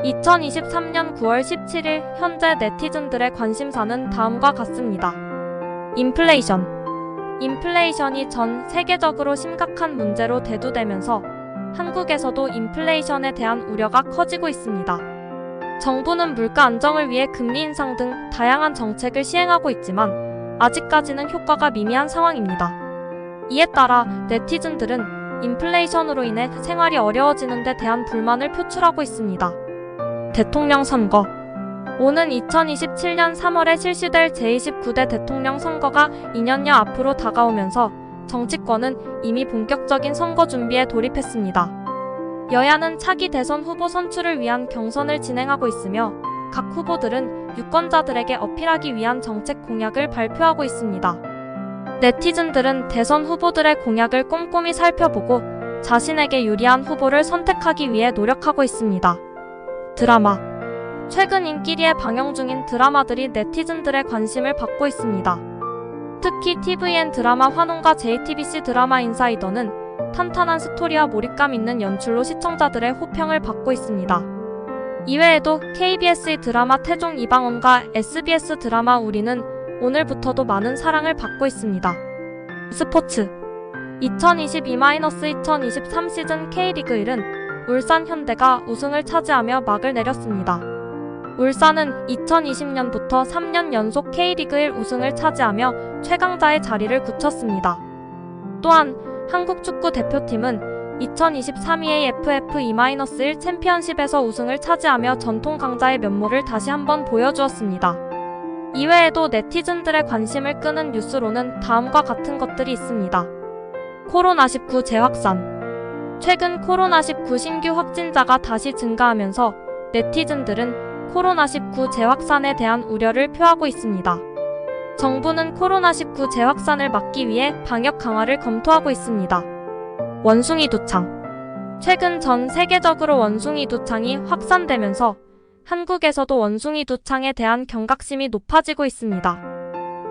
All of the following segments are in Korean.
2023년 9월 17일 현재 네티즌들의 관심사는 다음과 같습니다. 인플레이션이 전 세계적으로 심각한 문제로 대두되면서 한국에서도 인플레이션에 대한 우려가 커지고 있습니다. 정부는 물가 안정을 위해 금리 인상 등 다양한 정책을 시행하고 있지만 아직까지는 효과가 미미한 상황입니다. 이에 따라 네티즌들은 인플레이션으로 인해 생활이 어려워지는 데 대한 불만을 표출하고 있습니다. 대통령 선거. 오는 2027년 3월에 실시될 제29대 대통령 선거가 2년여 앞으로 다가오면서 정치권은 이미 본격적인 선거 준비에 돌입했습니다. 여야는 차기 대선 후보 선출을 위한 경선을 진행하고 있으며 각 후보들은 유권자들에게 어필하기 위한 정책 공약을 발표하고 있습니다. 네티즌들은 대선 후보들의 공약을 꼼꼼히 살펴보고 자신에게 유리한 후보를 선택하기 위해 노력하고 있습니다. 드라마. 최근 인기리에 방영 중인 드라마들이 네티즌들의 관심을 받고 있습니다. 특히 tvN 드라마 환혼과 JTBC 드라마 인사이더는 탄탄한 스토리와 몰입감 있는 연출로 시청자들의 호평을 받고 있습니다. 이외에도 KBS 드라마 태종 이방원과 SBS 드라마 우리는 오늘부터도 많은 사랑을 받고 있습니다. 스포츠. 2022-2023 시즌 K리그 1은 울산 현대가 우승을 차지하며 막을 내렸습니다. 울산은 2020년부터 3년 연속 K리그 1 우승을 차지하며 최강자의 자리를 굳혔습니다. 또한 한국 축구 대표팀은 2023 AFF2-1 챔피언십에서 우승을 차지하며 전통 강자의 면모를 다시 한번 보여주었습니다. 이외에도 네티즌들의 관심을 끄는 뉴스로는 다음과 같은 것들이 있습니다. 코로나19 재확산. 최근 코로나19 신규 확진자가 다시 증가하면서 네티즌들은 코로나19 재확산에 대한 우려를 표하고 있습니다. 정부는 코로나19 재확산을 막기 위해 방역 강화를 검토하고 있습니다. 원숭이 두창. 최근 전 세계적으로 원숭이 두창이 확산되면서 한국에서도 원숭이 두창에 대한 경각심이 높아지고 있습니다.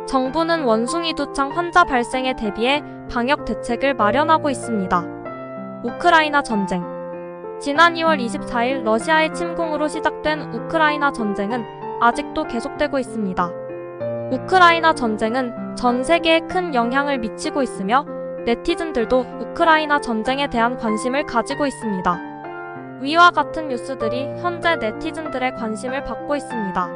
정부는 원숭이 두창 환자 발생에 대비해 방역 대책을 마련하고 있습니다. 우크라이나 전쟁. 지난 2월 24일 러시아의 침공으로 시작된 우크라이나 전쟁은 아직도 계속되고 있습니다. 우크라이나 전쟁은 전 세계에 큰 영향을 미치고 있으며 네티즌들도 우크라이나 전쟁에 대한 관심을 가지고 있습니다. 위와 같은 뉴스들이 현재 네티즌들의 관심을 받고 있습니다.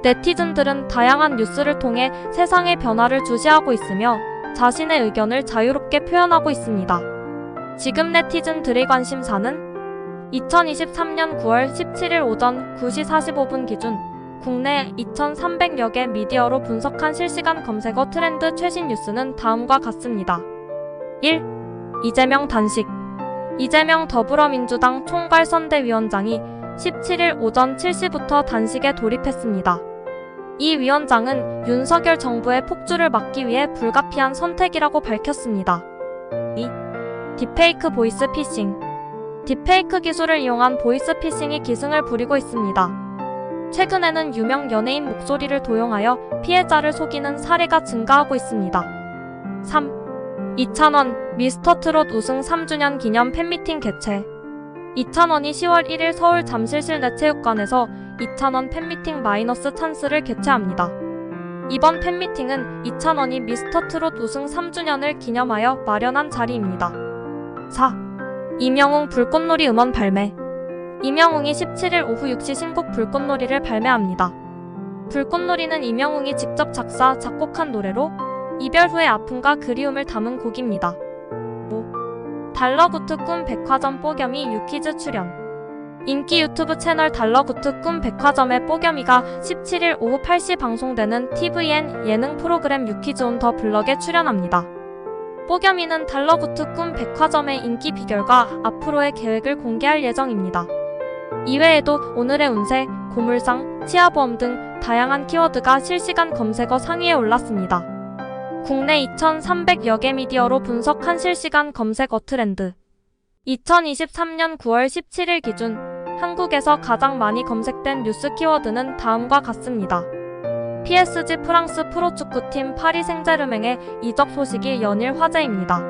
네티즌들은 다양한 뉴스를 통해 세상의 변화를 주시하고 있으며 자신의 의견을 자유롭게 표현하고 있습니다. 지금 네티즌들의 관심사는 2023년 9월 17일 오전 9시 45분 기준 국내 2,300여 개 미디어로 분석한 실시간 검색어 트렌드 최신 뉴스는 다음과 같습니다. 1. 이재명 단식. 이재명 더불어민주당 총괄선대위원장이 17일 오전 7시부터 단식에 돌입했습니다. 이 위원장은 윤석열 정부의 폭주를 막기 위해 불가피한 선택이라고 밝혔습니다. 2. 딥페이크 보이스피싱. 딥페이크 기술을 이용한 보이스피싱이 기승을 부리고 있습니다. 최근에는 유명 연예인 목소리를 도용하여 피해자를 속이는 사례가 증가하고 있습니다. 3. 이찬원 미스터트롯 우승 3주년 기념 팬미팅 개최. 이찬원이 10월 1일 서울 잠실실내체육관에서 이찬원 팬미팅 마이너스 찬스를 개최합니다. 이번 팬미팅은 이찬원이 미스터트롯 우승 3주년을 기념하여 마련한 자리입니다. 4. 임영웅 불꽃놀이 음원 발매. 임영웅이 17일 오후 6시 신곡 불꽃놀이를 발매합니다. 불꽃놀이는 임영웅이 직접 작사, 작곡한 노래로 이별 후의 아픔과 그리움을 담은 곡입니다. 5. 달러구트 꿈 백화점 뽀겸이 유퀴즈 출연. 인기 유튜브 채널 달러구트 꿈 백화점의 뽀겸이가 17일 오후 8시 방송되는 tvN 예능 프로그램 유퀴즈 온 더 블럭에 출연합니다. 뽀겸이는 달러구트 꿈 백화점의 인기 비결과 앞으로의 계획을 공개할 예정입니다. 이외에도 오늘의 운세, 고물상, 치아보험 등 다양한 키워드가 실시간 검색어 상위에 올랐습니다. 국내 2,300여 개 미디어로 분석한 실시간 검색어 트렌드. 2023년 9월 17일 기준 한국에서 가장 많이 검색된 뉴스 키워드는 다음과 같습니다. PSG 프랑스 프로축구팀 파리 생제르맹의 이적 소식이 연일 화제입니다.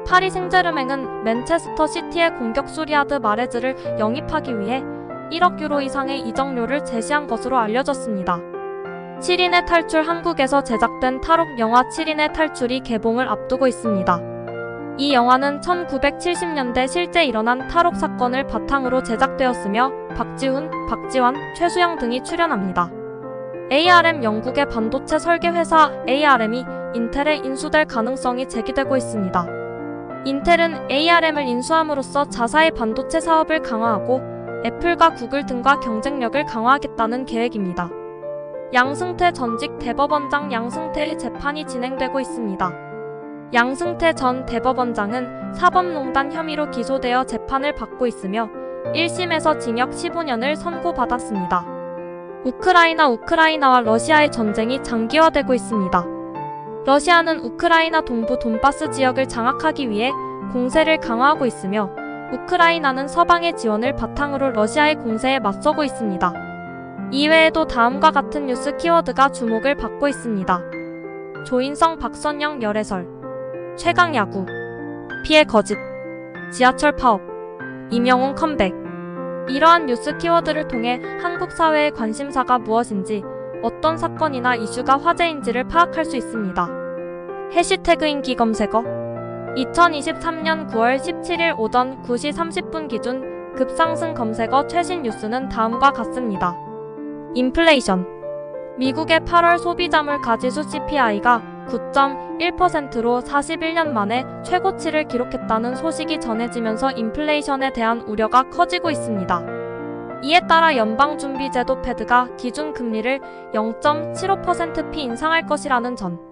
파리 생제르맹은 맨체스터 시티의 공격수 리아드 마레즈를 영입하기 위해 1억 유로 이상의 이적료를 제시한 것으로 알려졌습니다. 7인의 탈출. 한국에서 제작된 탈옥 영화 7인의 탈출이 개봉을 앞두고 있습니다. 이 영화는 1970년대 실제 일어난 탈옥 사건을 바탕으로 제작되었으며 박지훈, 박지환, 최수영 등이 출연합니다. ARM 영국의 반도체 설계 회사 ARM이 인텔에 인수될 가능성이 제기되고 있습니다. 인텔은 ARM을 인수함으로써 자사의 반도체 사업을 강화하고 애플과 구글 등과 경쟁력을 강화하겠다는 계획입니다. 양승태 전직 대법원장. 양승태의 재판이 진행되고 있습니다. 양승태 전 대법원장은 사법농단 혐의로 기소되어 재판을 받고 있으며 1심에서 징역 15년을 선고받았습니다. 우크라이나와 러시아의 전쟁이 장기화되고 있습니다. 러시아는 우크라이나 동부 돈바스 지역을 장악하기 위해 공세를 강화하고 있으며 우크라이나는 서방의 지원을 바탕으로 러시아의 공세에 맞서고 있습니다. 이외에도 다음과 같은 뉴스 키워드가 주목을 받고 있습니다. 조인성 박선영 열애설, 최강야구, 피해 거짓, 지하철 파업, 임영웅 컴백. 이러한 뉴스 키워드를 통해 한국 사회의 관심사가 무엇인지, 어떤 사건이나 이슈가 화제인지를 파악할 수 있습니다. 해시태그 인기 검색어. 2023년 9월 17일 오전 9시 30분 기준 급상승 검색어 최신 뉴스는 다음과 같습니다. 인플레이션. 미국의 8월 소비자물 가지수 CPI가 9.1%로 41년 만에 최고치를 기록했다는 소식이 전해지면서 인플레이션에 대한 우려가 커지고 있습니다. 이에 따라 연방준비제도 패드가 기준금리를 0.75%p 인상할 것이라는 전.